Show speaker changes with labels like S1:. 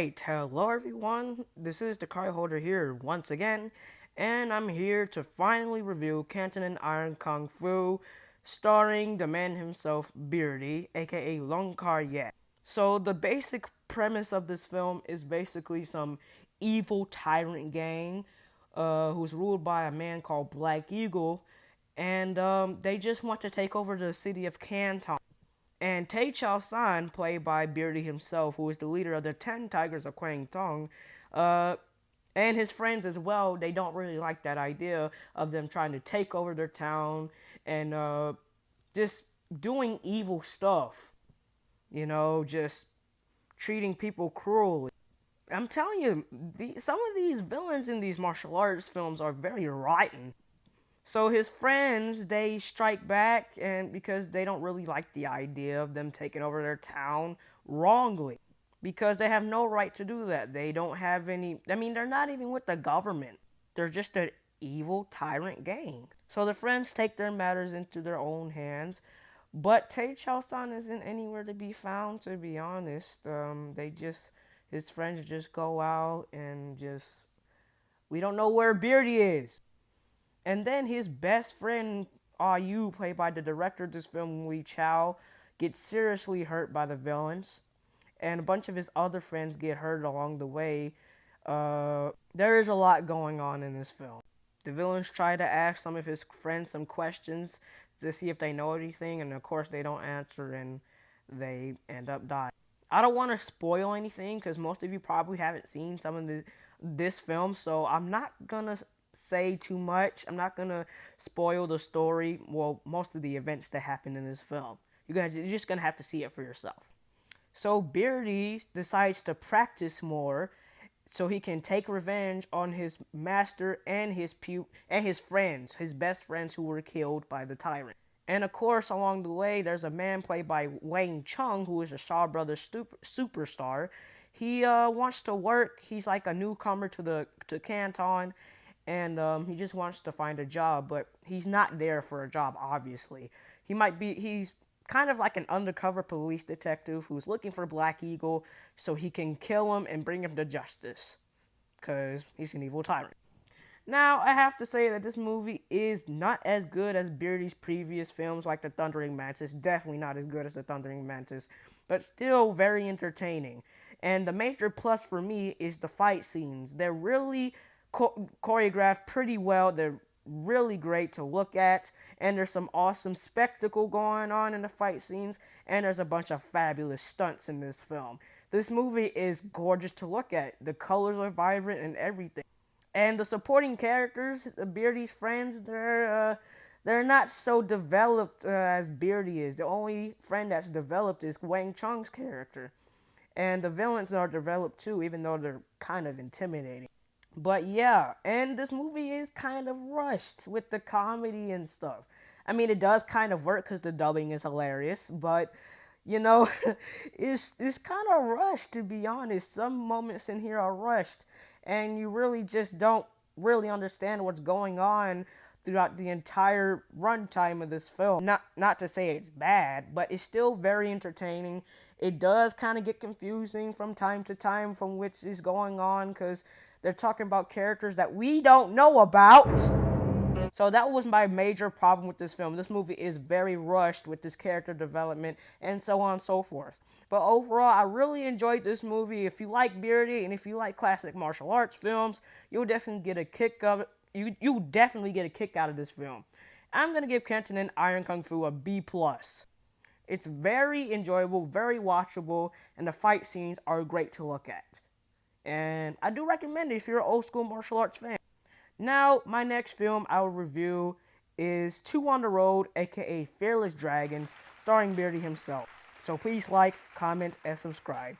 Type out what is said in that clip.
S1: Alright, hello everyone, this is the card holder here once again, and I'm here to finally review Cantonen Iron Kung Fu, starring the man himself, Beardy, aka Long Kar Yet. So the basic premise of this film is basically some evil tyrant gang, who's ruled by a man called Black Eagle, and they just want to take over the city of Canton. And Tae Chao San, played by Beardy himself, who is the leader of the 10 Tigers of Kwang Tong, uh, and his friends as well, they don't really like that idea of them trying to take over their town and just doing evil stuff. Just treating people cruelly. I'm telling you, some of these villains in these martial arts films are very rotten. So his friends, they strike back, and because they don't really like the idea of them taking over their town wrongly, because they have no right to do that. They don't have any. I mean, they're not even with the government. They're just an evil tyrant gang. So the friends take their matters into their own hands, but Tae Chao San isn't anywhere to be found. To be honest, his friends just go out and just we don't know where Beardy is. And then his best friend, Yu, played by the director of this film, Lee Chow, gets seriously hurt by the villains. And a bunch of his other friends get hurt along the way. There is a lot going on in this film. The villains try to ask some of his friends some questions to see if they know anything, and of course they don't answer, and they end up dying. I don't want to spoil anything because most of you probably haven't seen some of this film, so I'm not gonna say too much. I'm not gonna spoil the story. Well, most of the events that happen in this film. You're just gonna have to see it for yourself. So Beardy decides to practice more so he can take revenge on his master and his friends, his best friends who were killed by the tyrant. And of course, along the way, there's a man played by Wang Chung, who is a Shaw Brothers superstar. He wants to work. He's like a newcomer to Canton, and he just wants to find a job, but he's not there for a job. Obviously, he's kind of like an undercover police detective who's looking for Black Eagle so he can kill him and bring him to justice, because he's an evil tyrant. Now, I have to say that this movie is not as good as Beardy's previous films, like The Thundering Mantis. Definitely not as good as The Thundering Mantis, but still very entertaining. And the major plus for me is the fight scenes. They're really choreographed pretty well. They're really great to look at, and there's some awesome spectacle going on in the fight scenes, and there's a bunch of fabulous stunts in this film. This movie is gorgeous to look at. The colors are vibrant and everything. And the supporting characters, the Beardy's friends, they're not so developed as Beardy is. The only friend that's developed is Wang Chung's character. And the villains are developed too, even though they're kind of intimidating. But yeah, and this movie is kind of rushed with the comedy and stuff. I mean, it does kind of work because the dubbing is hilarious, but you know, it's kind of rushed, to be honest. Some moments in here are rushed, and you really just don't really understand what's going on throughout the entire runtime of this film. Not to say it's bad, but it's still very entertaining. It does kind of get confusing from time to time from which is going on, because they're talking about characters that we don't know about. So that was my major problem with this film. This movie is very rushed with this character development and so on and so forth. But overall, I really enjoyed this movie. If you like Beardy and if you like classic martial arts films, you'll definitely get a kick of it. You definitely get a kick out of this film. I'm gonna give Cantonen Iron Kung Fu a B+. It's very enjoyable, very watchable, and the fight scenes are great to look at. And I do recommend it if you're an old school martial arts fan. Now, my next film I will review is Two on the Road, aka Fearless Dragons, starring Beardy himself. So please like, comment, and subscribe.